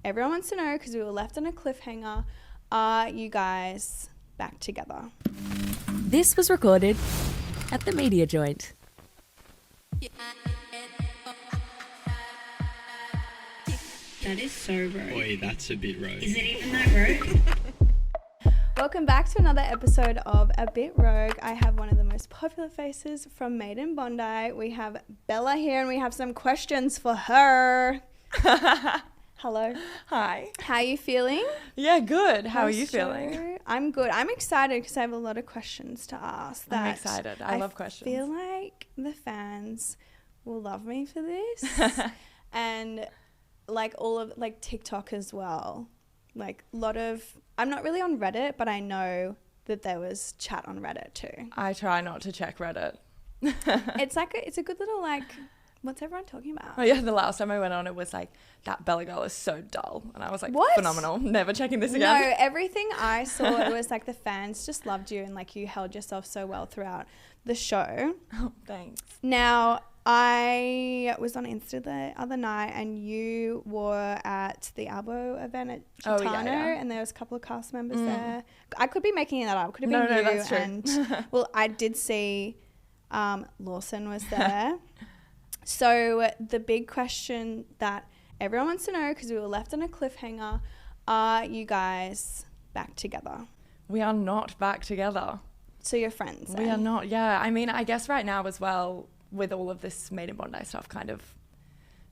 everyone wants to know, because we were left on a cliffhanger, are you guys back together? This was recorded at the Media Joint. That is so rogue. Boy, that's a bit rogue. Is it even that rogue? Welcome back to another episode of A Bit Rogue. I have one of the most popular faces from Made in Bondi. We have Bella here and we have some questions for her. Hello. Hi. How are you feeling? Yeah, good. How are you feeling? I'm good. I'm excited because I have a lot of questions to ask. I'm excited. I love questions. I feel like the fans will love me for this. And like all of like TikTok as well. Like a lot of, I'm not really on Reddit, but I know that there was chat on Reddit too. I try not to check Reddit. It's like it's a good little like, what's everyone talking about? Oh yeah, the last time I went on, it was like, that Bella girl is so dull. And I was like, What? Phenomenal. Never checking this again. No, everything I saw, it was like the fans just loved you and like you held yourself so well throughout the show. Oh, thanks. Now, I was on Insta the other night and you were at the Albo event at Gitano and there was a couple of cast members there. I could be making that up. Could have been you. That's true. And well, I did see Lawson was there. So the big question that everyone wants to know, because we were left on a cliffhanger, are you guys back together? We are not back together. So you're friends then? We are not, yeah. I mean, I guess right now as well, with all of this Made in Bondi stuff kind of,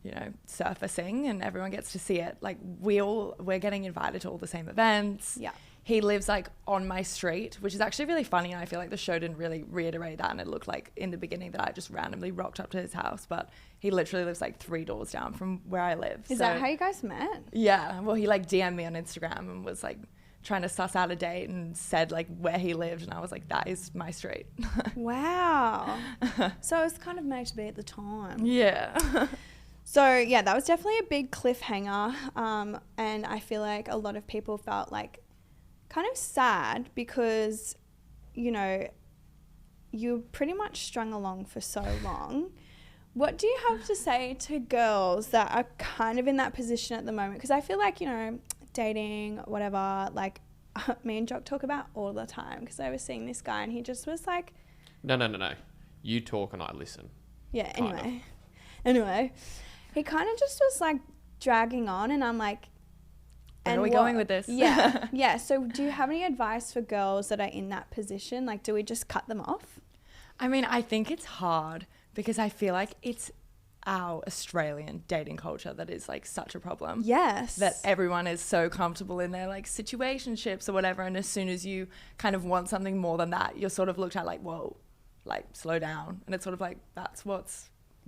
you know, surfacing and everyone gets to see it. Like we're getting invited to all the same events. Yeah. He lives like on my street, which is actually really funny. And I feel like the show didn't really reiterate that. And it looked like in the beginning that I just randomly rocked up to his house, but he literally lives like 3 doors down from where I live. Is that how you guys met? Yeah. Well, he like DM'd me on Instagram and was like trying to suss out a date and said like where he lived. And I was like, that is my street. Wow. So it was kind of meant to be at the time. Yeah. So yeah, that was definitely a big cliffhanger. And I feel like a lot of people felt like kind of sad because, you know, you pretty much strung along for so long. What do you have to say to girls that are kind of in that position at the moment? Because I feel like, you know, dating, whatever, like me and Jock talk about all the time, because I was seeing this guy and he just was like... No. You talk and I listen. Yeah, anyway. He kind of just was like dragging on and I'm like... Where are we going with this? Yeah, yeah. So do you have any advice for girls that are in that position? Like, do we just cut them off? I mean, I think it's hard because I feel like it's our Australian dating culture that is like such a problem. Yes. That everyone is so comfortable in their like situationships or whatever. And as soon as you kind of want something more than that, you're sort of looked at like, whoa, like slow down. And it's sort of like,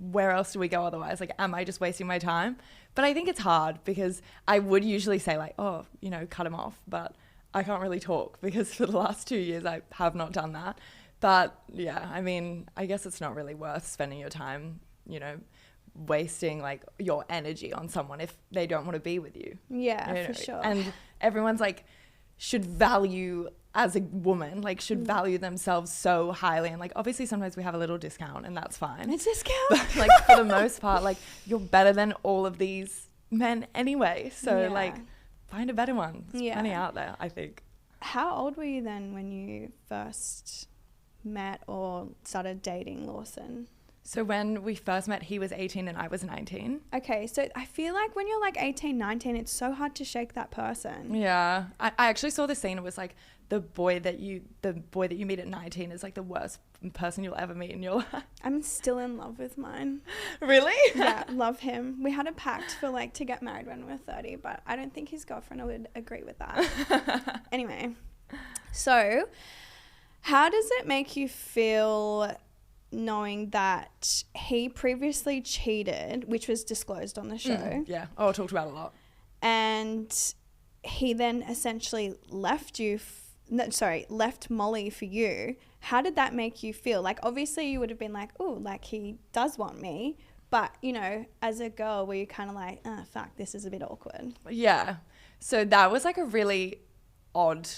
where else do we go otherwise? Like, am I just wasting my time? But I think it's hard because I would usually say like, oh, you know, cut him off. But I can't really talk because for the last 2 years, I have not done that. But yeah, I mean, I guess it's not really worth spending your time, you know, wasting like your energy on someone if they don't want to be with you. Yeah, you know? for sure. And everyone's like, should value as a woman, like should value themselves so highly. And like, obviously sometimes we have a little discount and that's fine. A discount? But like for the most part, like you're better than all of these men anyway. So like find a better one. There's plenty out there, I think. How old were you then when you first met or started dating Lawson? So when we first met, he was 18 and I was 19. Okay, so I feel like when you're like 18, 19, it's so hard to shake that person. Yeah. I actually saw the scene. It was like the boy that you meet at 19 is like the worst person you'll ever meet in your life. I'm still in love with mine. Really? Yeah, love him. We had a pact for like to get married when we're 30, but I don't think his girlfriend would agree with that. Anyway, so how does it make you feel knowing that he previously cheated, which was disclosed on the show? Yeah. Oh, I talked about it a lot. And he then essentially left Molly for you. How did that make you feel? Like, obviously you would have been like, oh, like he does want me. But, you know, as a girl, were you kind of like, oh, fuck, this is a bit awkward? Yeah. So that was like a really odd,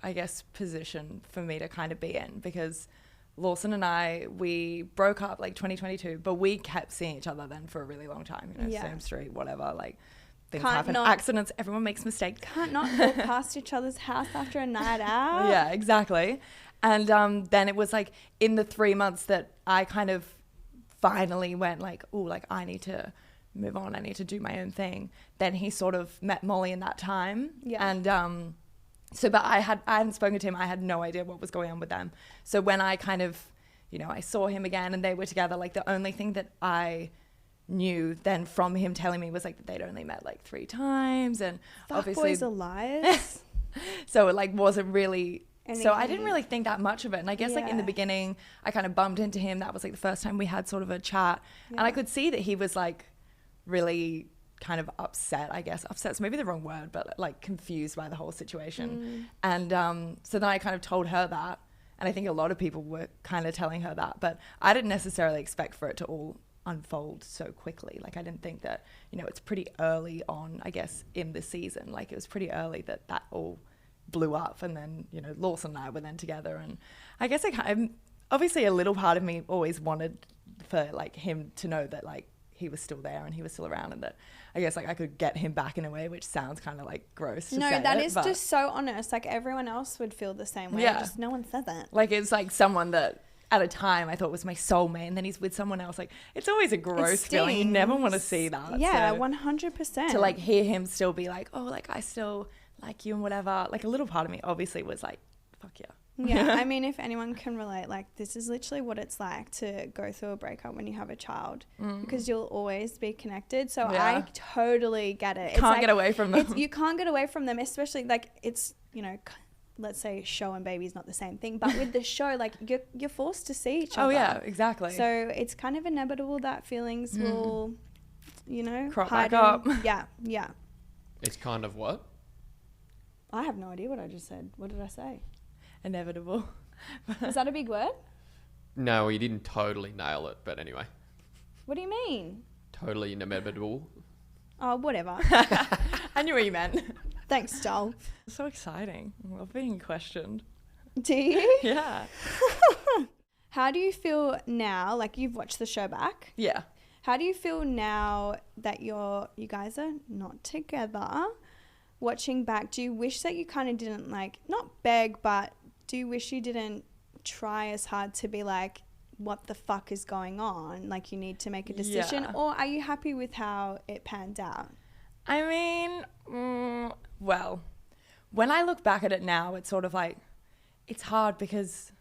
I guess, position for me to kind of be in because Lawson and I, we broke up like 2022, but we kept seeing each other then for a really long time, you know, same street, whatever, like things Can't happen. not- Accidents, everyone makes mistakes. Can't not walk past each other's house after a night out. Yeah, exactly. And then it was like in the 3 months that I kind of finally went like, oh, like I need to move on. I need to do my own thing. Then he sort of met Molly in that time. Yeah. And but I hadn't spoken to him. I had no idea what was going on with them. So when I kind of, you know, I saw him again and they were together, like the only thing that I knew then from him telling me was like that they'd only met like 3 times. And Fuck obviously boys are liars. so it like wasn't really so I didn't Anything. really think that much of it. And I guess like in the Yeah. beginning I kind of bumped into him. That was like the first time we had sort of a chat. And I could see that he was like really kind of upset, I guess. Upset's maybe the wrong word, but like confused by the whole situation. And so then I kind of told her that. And I think a lot of people were kind of telling her that. But I didn't necessarily expect for it to all unfold so quickly. Like I didn't think that, you know, it's pretty early on, I guess, in the season. Like it was pretty early that all blew up. And then, you know, Lawson and I were then together. And I guess I'm obviously a little part of me always wanted for like him to know that like he was still there and he was still around, and that I guess like I could get him back in a way, which sounds kind of like gross to No, say that it, is but just so honest. Like everyone else would feel the same way. Yeah. Just no one says it. like it's like someone that at a time I thought was my soulmate, and then he's with someone else. Like it's always a gross feeling. You never want to see that. Yeah, So 100%. to like hear him still be like, oh, like I still like you and whatever. Like a little part of me obviously was like, fuck yeah. Yeah, I mean, if anyone can relate, like this is literally what it's like to go through a breakup when you have a child, because you'll always be connected. So Yeah. I totally get it. Can't get away from them. You can't get away from them, especially like it's, you know, let's say show and baby is not the same thing, but with the show, like you're forced to see each other. Oh yeah, exactly. So it's kind of inevitable that feelings will, you know, Crop hide back up. Yeah, yeah. It's kind of what? I have no idea what I just said. What did I say? Inevitable. Is that a big word? No, you didn't totally nail it, but anyway. What do you mean? Totally inevitable. Oh, whatever. I knew what you meant. Thanks, Joel. So exciting. I love being questioned. Do you? Yeah. How do you feel now? Like you've watched the show back. Yeah. How do you feel now that you guys are not together? Watching back, do you wish that you kind of didn't like, not beg, but do you wish you didn't try as hard to be like, what the fuck is going on? Like you need to make a decision, Yeah. or are you happy with how it panned out? I mean, well, when I look back at it now, it's sort of like, it's hard because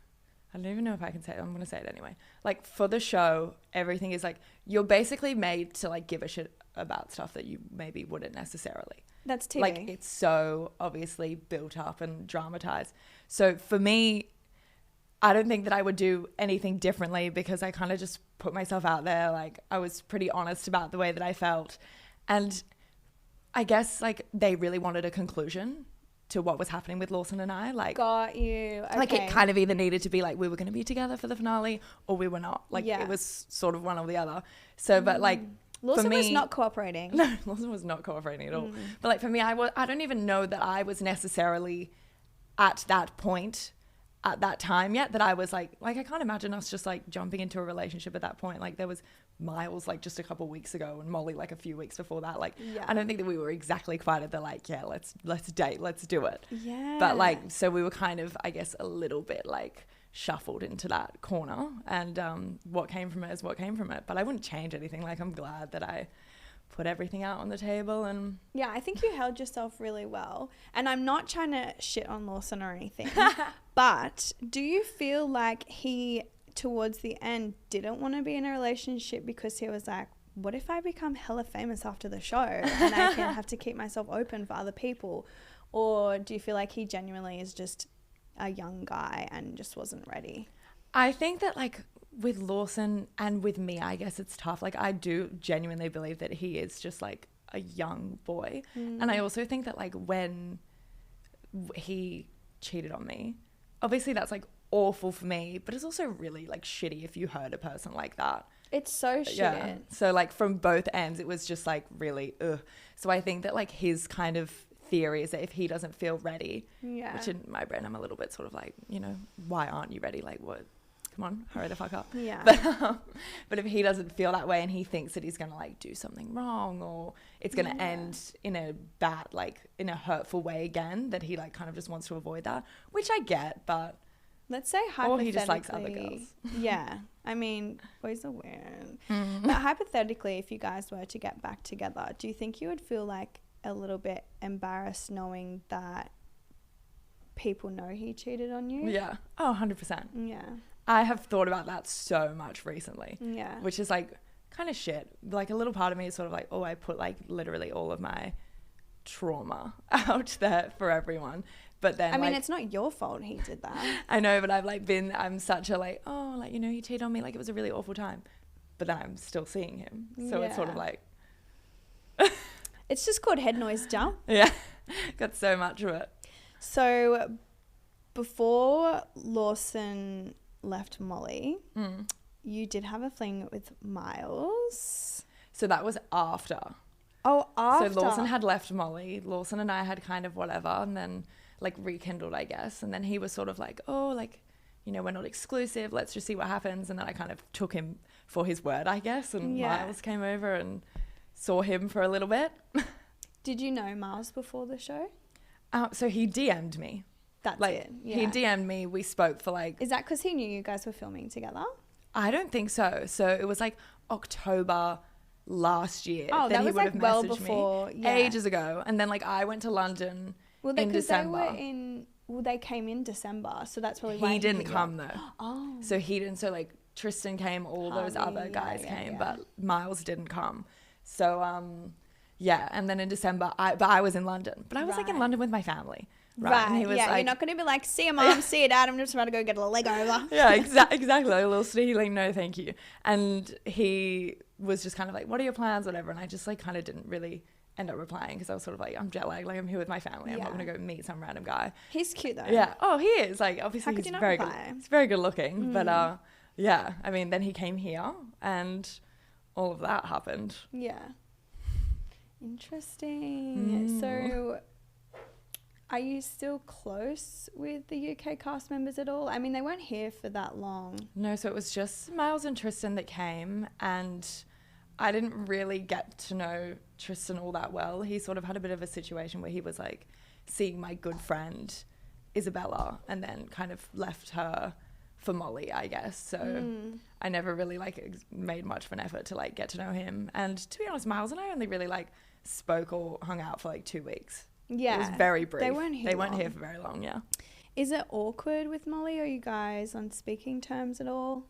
I don't even know if I can say it. I'm going to say it anyway. Like for the show, everything is like, you're basically made to like give a shit about stuff that you maybe wouldn't necessarily. That's TV. Like it's so obviously built up and dramatized. So for me, I don't think that I would do anything differently because I kind of just put myself out there. Like I was pretty honest about the way that I felt. And I guess like they really wanted a conclusion to what was happening with Lawson and I. Like, Got you. Okay. like it kind of either needed to be like we were going to be together for the finale or we were not. Like Yeah. it was sort of one or the other. So, but like Lawson for me, was not cooperating. no, Lawson was not cooperating at all. But like for me, I don't even know that I was necessarily at that point at that time yet that I was like I can't imagine us just like jumping into a relationship at that point. Like there was Miles like just a couple weeks ago and Molly like a few weeks before that. Like Yeah. I don't think that we were exactly quite at the like, yeah, let's date, let's do it. Yeah. But like, so we were kind of, I guess, a little bit like shuffled into that corner, and what came from it is what came from it. But I wouldn't change anything. Like I'm glad that I put everything out on the table. And Yeah, I think you held yourself really well. And I'm not trying to shit on Lawson or anything, but do you feel like he, towards the end, didn't want to be in a relationship because he was like, what if I become hella famous after the show and I can have to keep myself open for other people? Or do you feel like he genuinely is just a young guy and just wasn't ready? I think that like with Lawson and with me, I guess it's tough. Like I do genuinely believe that he is just like a young boy. And I also think that like when he cheated on me, obviously that's like awful for me, but it's also really like shitty if you hurt a person like that. It's so shit. Yeah. So like from both ends, it was just like really, ugh. So I think that like his kind of theory is that if he doesn't feel ready, Yeah. which in my brain, I'm a little bit sort of like, you know, why aren't you ready? Like what? come on, hurry the fuck up. Yeah. But if he doesn't feel that way and he thinks that he's going to like do something wrong or it's going to end in a bad, like in a hurtful way again, that he like kind of just wants to avoid that, which I get, but let's say hypothetically. Or he just likes other girls. Yeah. I mean, boys are weird. But hypothetically, if you guys were to get back together, do you think you would feel like a little bit embarrassed knowing that people know he cheated on you? Yeah. Oh, 100%. Yeah. I have thought about that so much recently. Yeah. Which is like kind of shit. Like a little part of me is sort of like, oh, I put like literally all of my trauma out there for everyone. But then I mean, like, it's not your fault he did that. I know, but I'm such a like, oh, like, you know, he cheated on me. Like it was a really awful time. But then I'm still seeing him. So it's sort of like. It's just called head noise jump. Yeah. Got so much of it. So before Lawson left Molly, you did have a fling with Miles. So that was after. Oh, after. So Lawson had left Molly. Lawson and I had kind of whatever, and then like rekindled, I guess. And then he was sort of like, oh, like, you know, we're not exclusive. Let's just see what happens. And then I kind of took him for his word, I guess. And Miles came over and saw him for a little bit. Did you know Miles before the show? So he DM'd me. That's like, it. Yeah. He DM'd me. We spoke for like. Is that because he knew you guys were filming together? I don't think so. So it was like October last year. Oh, that he was would like have well messaged before. me Yeah. ages ago. And then like I went to London in December. They came in December, so that's probably why he didn't come though. Oh. So he didn't. So like Tristan came, all those other guys came, but Miles didn't come. So yeah. And then in December, I was in London, but I was like in London with my family. Right. And he was You're not going to be like, see you, mom, see you, dad. I'm just about to go get a leg over. Yeah, exactly. Like a little stealing. No, thank you. And he was just kind of like, what are your plans, whatever. And I just like kind of didn't really end up replying because I was sort of like, I'm jet lagged. Like I'm here with my family. I'm not going to go meet some random guy. He's cute though. Yeah. Oh, he is. Like obviously How could he's you not very good. reply? He's very good looking. But yeah. I mean, then he came here and all of that happened. Yeah. Interesting. So are you still close with the UK cast members at all? I mean, they weren't here for that long. No, so it was just Miles and Tristan that came, and I didn't really get to know Tristan all that well. He sort of had a bit of a situation where he was like seeing my good friend Isabella and then kind of left her for Molly, I guess. So I never really like made much of an effort to like get to know him. And to be honest, Miles and I only really like spoke or hung out for like 2 weeks. Yeah. It was very brief. They weren't here for very long, yeah. Is it awkward with Molly? Are you guys on speaking terms at all?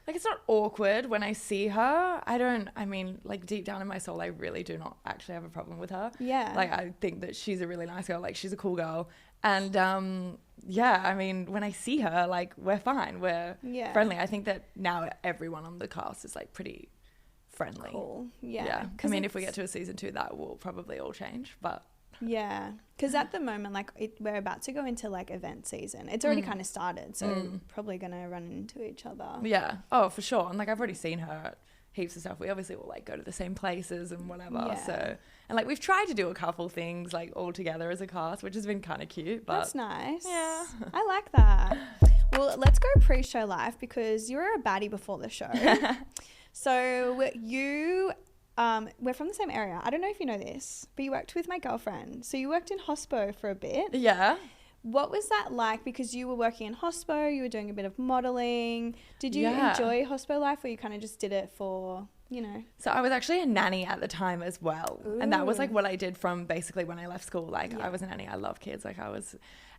Like, it's not awkward when I see her. I mean, like, deep down in my soul, I really do not actually have a problem with her. Yeah. Like, I think that she's a really nice girl. Like, she's a cool girl. And, yeah, I mean, when I see her, like, we're fine. We're friendly. I think that now everyone on the cast is, like, pretty friendly. Cool. Yeah. I mean, if we get to a season 2, that will probably all change, but... Yeah, because at the moment, like we're about to go into like event season. It's already kind of started, so probably gonna run into each other. Yeah. Oh, for sure. And like I've already seen her at heaps of stuff. We obviously will like go to the same places and whatever. Yeah. So and like we've tried to do a couple things like all together as a cast, which has been kind of cute. But that's nice. Yeah. I like that. Well, let's go pre-show live because you were a baddie before the show. So you. We're from the same area. I don't know if you know this, but you worked with my girlfriend. So you worked in hospo for a bit. Yeah. What was that like? Because you were working in hospo, you were doing a bit of modeling. Did you enjoy hospo life, or you kind of just did it for, you know? So I was actually a nanny at the time as well. Ooh. And that was like what I did from basically when I left school. Like I was a nanny. I love kids.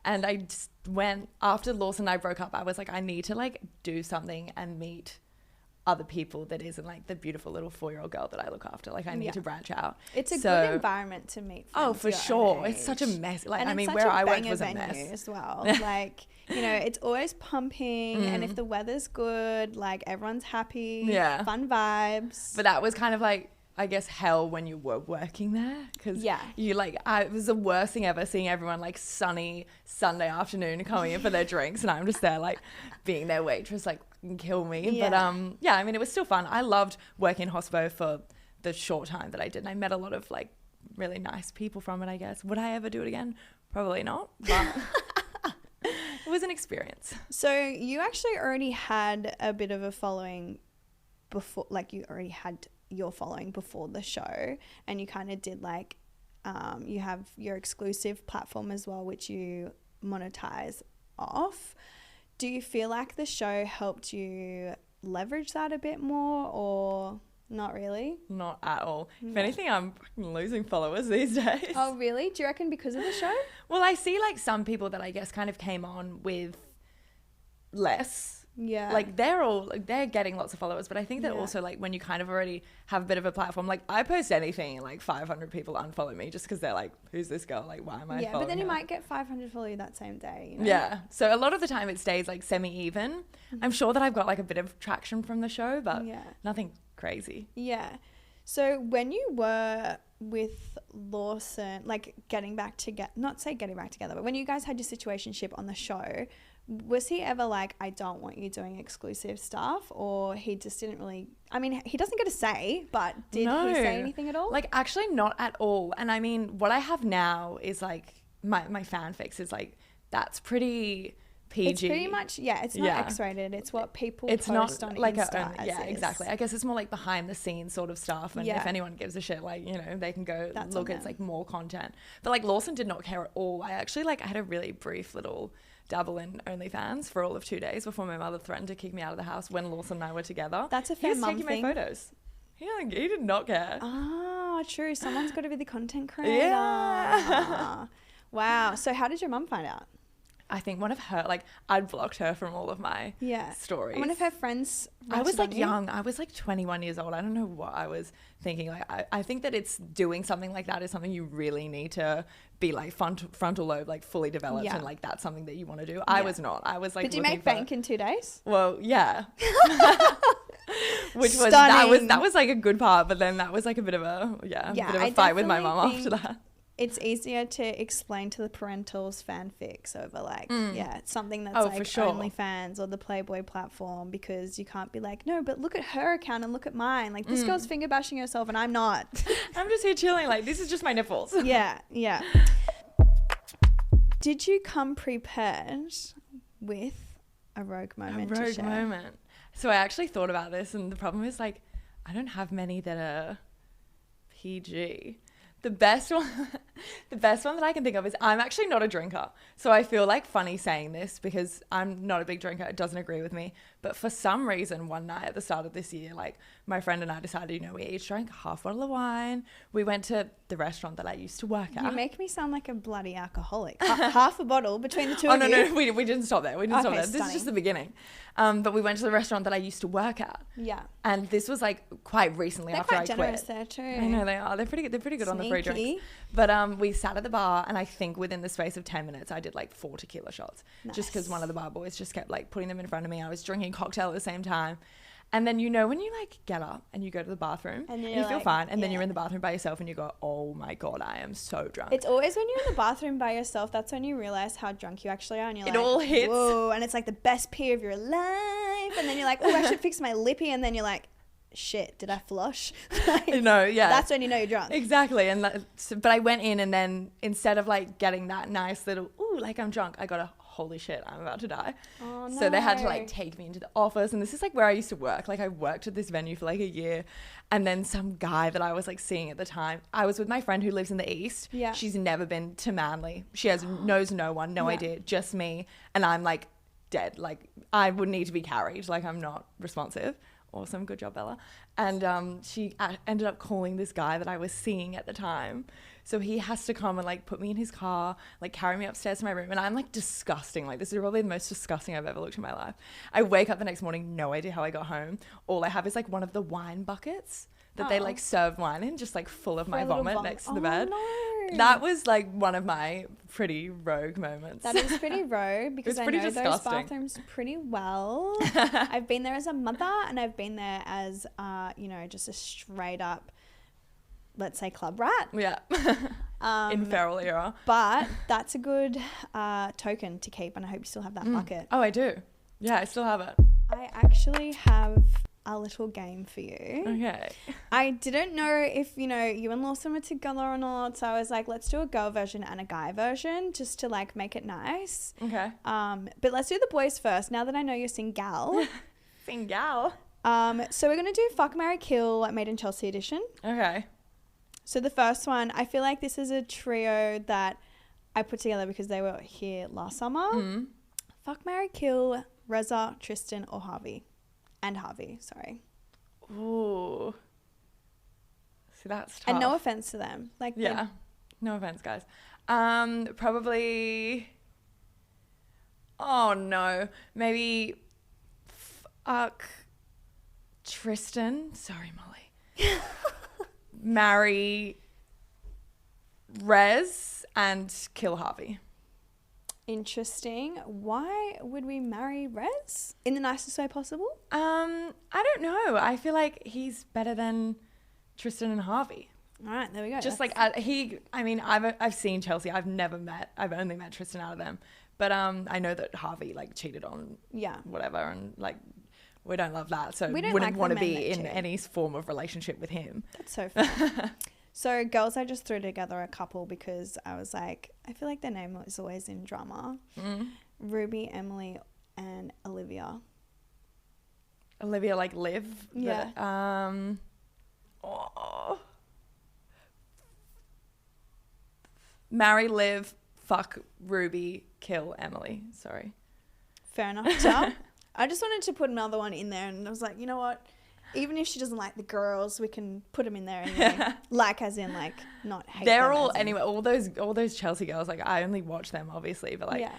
And I just went, after Lawson and I broke up, I was like, I need to like do something and meet other people that isn't like the beautiful little 4-year-old girl that I look after. Like I need to branch out. It's a good environment to meet friends. Oh, for sure. It's such a mess. Like, and I mean, where I worked was a mess as well. Like, you know, it's always pumping, and if the weather's good, like everyone's happy. Yeah. Fun vibes. But that was kind of like, I guess, hell when you were working there. Because you like, it was the worst thing ever seeing everyone like sunny Sunday afternoon coming in for their drinks, and I'm just there like being their waitress, like kill me. Yeah. But yeah, I mean, it was still fun. I loved working in hospo for the short time that I did. And I met a lot of like really nice people from it, I guess. Would I ever do it again? Probably not. But it was an experience. So you actually already had a bit of a following before, like you already had your following before the show, and you kind of did like, you have your exclusive platform as well, which you monetize off. Do you feel like the show helped you leverage that a bit more, or not really? Not at all. If anything, I'm fucking losing followers these days. Oh, really? Do you reckon because of the show? Well, I see like some people that I guess kind of came on with less. Yeah. Like they're getting lots of followers, but I think that also like when you kind of already have a bit of a platform, like I post anything and like 500 people unfollow me just because they're like, who's this girl? Like, why am I following but then you her? might get 500 follow you that same day, you know? Yeah. So a lot of the time it stays like semi-even. I'm sure that I've got like a bit of traction from the show, but nothing crazy. Yeah. So when you were with Lawson, like getting back together, not say getting back together, but when you guys had your situationship on the show, was he ever like, I don't want you doing exclusive stuff? Or he just didn't really, I mean, he doesn't get a say, but did he say anything at all? Like actually not at all. And I mean, what I have now is like my fanfics is like, that's pretty PG. It's pretty much, it's not X-rated. It's what people it's post not on like Insta. exactly. I guess it's more like behind the scenes sort of stuff. And if anyone gives a shit, like, you know, they can go look. It's like more content. But like Lawson did not care at all. I actually like, I had a really brief little dabble in OnlyFans for all of 2 days before my mother threatened to kick me out of the house when Lawson and I were together. That's a fair mum thing. He was taking my photos. He did not care. Ah, true. Someone's got to be the content creator. Yeah. Wow. So how did your mum find out? I think one of her, like, I'd blocked her from all of my stories. One of her friends. I was like young. I was like 21 years old. I don't know what I was thinking. Like, I think that it's doing something like that is something you really need to be like frontal lobe, like fully developed. And like, that's something that you want to do. I was not. I was like, did you make bank in 2 days? Well, yeah. Which was, Stunning. that was like a good part. But then that was like a bit of a fight with my mum after that. It's easier to explain to the parentals fanfics over like something that's like for sure. OnlyFans or the Playboy platform, because you can't be like, no, but look at her account and look at mine, like this girl's finger bashing herself and I'm not. I'm just here chilling, like this is just my nipples. yeah Did you come prepared with a rogue moment to share? So I actually thought about this, and the problem is like I don't have many that are PG. The best one that I can think of is I'm actually not a drinker. So I feel like funny saying this because I'm not a big drinker. It doesn't agree with me. But for some reason, one night at the start of this year, like my friend and I decided, you know, we each drank half a bottle of wine. We went to the restaurant that I used to work at. You make me sound like a bloody alcoholic. Half a bottle between the two of you. No, we didn't stop there. Stop there. This is just the beginning. But we went to the restaurant that I used to work at. Yeah. And this was like quite recently after I quit. They're quite generous there too. I know they are. They're pretty good on the free drinks. But we sat at the bar, and I think within the space of 10 minutes, I did like 4 tequila shots. Nice. Just because one of the bar boys just kept like putting them in front of me. I was drinking cocktail at the same time. And then, you know, when you like get up and you go to the bathroom and you feel fine, and then you're in the bathroom by yourself and you go, oh my God, I am so drunk. It's always when you're in the bathroom by yourself, that's when you realize how drunk you actually are. And you're it all hits. Whoa, and it's like the best pee of your life. And then you're like, oh, I should fix my lippy. And then you're like, shit, did I flush? That's when you know you're drunk. Exactly. And but I went in, and then instead of like getting that nice little, ooh, like I'm drunk, I got a holy shit, I'm about to die. Oh, no. So they had to like take me into the office, and this is like where I used to work. Like I worked at this venue for like a year, and then some guy that I was like seeing at the time, I was with my friend who lives in the East. Yeah. She's never been to Manly. She knows no one, no idea, just me. And I'm like dead. Like I would need to be carried. Like I'm not responsive. Awesome. Good job, Bella. And she ended up calling this guy that I was seeing at the time. So he has to come and like put me in his car, like carry me upstairs to my room. And I'm like disgusting. Like this is probably the most disgusting I've ever looked in my life. I wake up the next morning, no idea how I got home. All I have is like one of the wine buckets that they like serve wine in, just like full of my vomit next to the bed. No. That was like one of my pretty rogue moments. That is pretty rogue because I know disgusting. Those bathrooms pretty well. I've been there as a mother, and I've been there as, you know, just a straight up, let's say, club rat. Yeah. In feral era. But that's a good token to keep, and I hope you still have that bucket. Oh, I do. Yeah, I still have it. I actually have a little game for you. Okay. I didn't know if, you know, you and Lawson were together or not. So I was like, let's do a girl version and a guy version just to like make it nice. Okay. But let's do the boys first. Now that I know you're single. Fingal. So we're going to do Fuck, Marry, Kill Made in Chelsea edition. Okay. So the first one, I feel like this is a trio that I put together because they were here last summer. Mm. Fuck, Marry, Kill Reza, Tristan or Harvey. And Harvey, sorry. Ooh. See, that's tough. And no offense to them. Like, Yeah. No offense, guys. Probably. Oh no. Maybe. Fuck. Tristan. Sorry, Molly. Marry. Rez and kill Harvey. interesting. Why would we marry Rez in the nicest way possible? I don't know. I feel like he's better than Tristan and Harvey. All right, there we go. Just like I've seen Chelsea. I've only met Tristan out of them. But I know that Harvey like cheated on whatever, and like we don't love that. So We don't wouldn't like want to the men be that in cheat. any form of relationship with him. That's so fun. So girls, I just threw together a couple because I was like, I feel like their name is always in drama. Ruby, Emily, and Olivia. Olivia like Liv. Yeah. Marry Liv, fuck Ruby, kill Emily. Sorry. Fair enough. Yeah. I just wanted to put another one in there, and I was like, you know what? Even if she doesn't like the girls, we can put them in there anyway. Like, as in, like, not hate They're them, all as in- anyway. All those Chelsea girls. Like I only watch them obviously, but like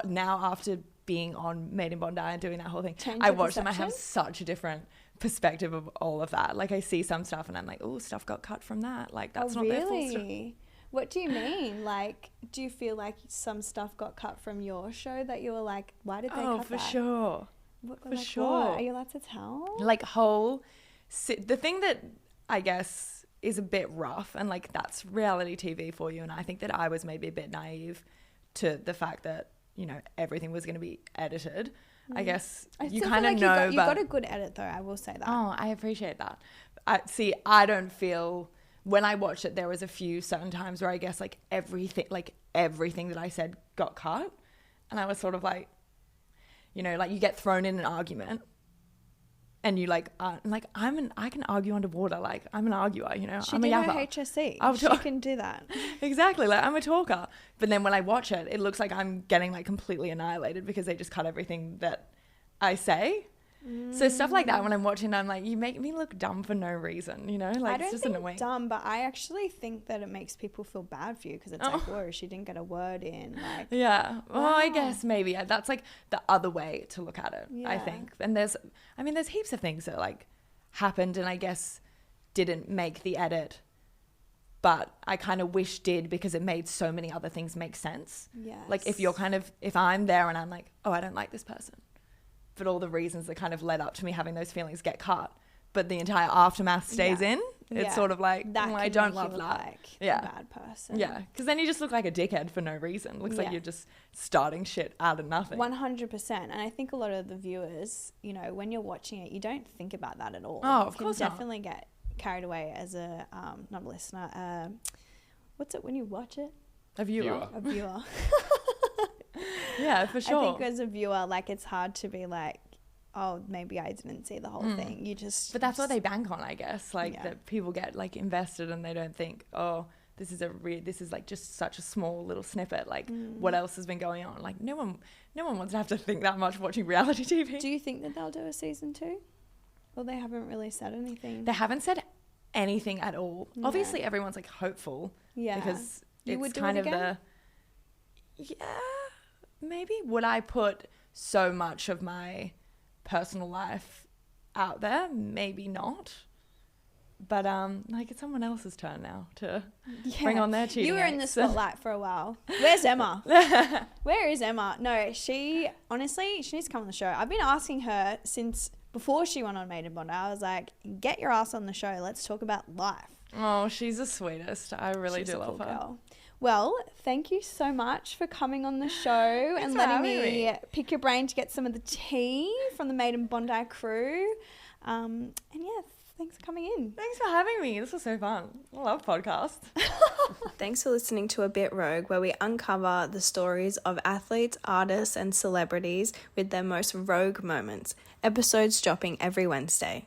now after being on Made in Bondi and doing that whole thing, Change I your watch them. I have perception? such a different perspective of all of that. Like I see some stuff and I'm like, oh, stuff got cut from that. Like that's not their full story. Really? What do you mean? Like, do you feel like some stuff got cut from your show that you were like, why did they cut that? For sure. For sure. Are you allowed to tell? Like the thing that I guess is a bit rough, and like that's reality TV for you, and I think that I was maybe a bit naive to the fact that, you know, everything was going to be edited. I guess you kind of know, you got a good edit though, I will say that. Oh, I appreciate that. I don't feel, when I watched it, there was a few certain times where I guess like everything that I said got cut, and I was sort of like, you know, like you get thrown in an argument and you like, I can argue underwater. Like I'm an arguer, you know. She I'm did a her yapper. HSC. She can do that. Exactly. Like I'm a talker. But then when I watch it, it looks like I'm getting like completely annihilated because they just cut everything that I say. So stuff like that, when I'm watching, I'm like, you make me look dumb for no reason, you know? Like I don't it's just think annoying. dumb, but I actually think that it makes people feel bad for you because it's like, whoa, she didn't get a word in. Like, Yeah. Well, I Wow. guess maybe that's like the other way to look at it, I Yeah. think. And there's heaps of things that like happened and I guess didn't make the edit, but I kind of wish did, because it made so many other things make sense. yes. Like if I'm there and I'm like, oh, I don't like this person, but all the reasons that kind of led up to me having those feelings get cut, but the entire aftermath stays in, it's sort of like, that I can don't make love you look that. like Yeah. a bad person. Yeah, because then you just look like a dickhead for no reason. Looks like Yeah. you're just starting shit out of nothing. 100%. And I think a lot of the viewers, you know, when you're watching it, you don't think about that at all. Oh, of you course can not. definitely get carried away as a, not a listener, what's it when you watch it? A viewer. A viewer. Yeah, for sure. I think as a viewer, like, it's hard to be like, oh, maybe I didn't see the whole thing. You just... But that's what they bank on, I guess. Like Yeah. that people get like invested and they don't think, oh, this is like just such a small little snippet. Like what else has been going on? Like no one wants to have to think that much watching reality TV. Do you think that they'll do a season 2? Well, they haven't really said anything. They haven't said anything at all. No. Obviously, everyone's like hopeful. Yeah. Because You would it's do kind it of again? maybe. Would I put so much of my personal life out there? Maybe not. But like it's someone else's turn now to bring on their cheating. You were in the ex. spotlight for a while. Where's Emma? Where is Emma? No, she needs to come on the show. I've been asking her since before she went on Made in Bondi. I was like, get your ass on the show. Let's talk about life. Oh, she's the sweetest. I really She's do a love cool her. girl. Well, thank you so much for coming on the show and for letting having me me. pick your brain to get some of the tea from the Made in Bondi crew. And yeah, thanks for coming in. Thanks for having me. This was so fun. I love podcasts. Thanks for listening to A Bit Rogue, where we uncover the stories of athletes, artists, and celebrities with their most rogue moments. Episodes dropping every Wednesday.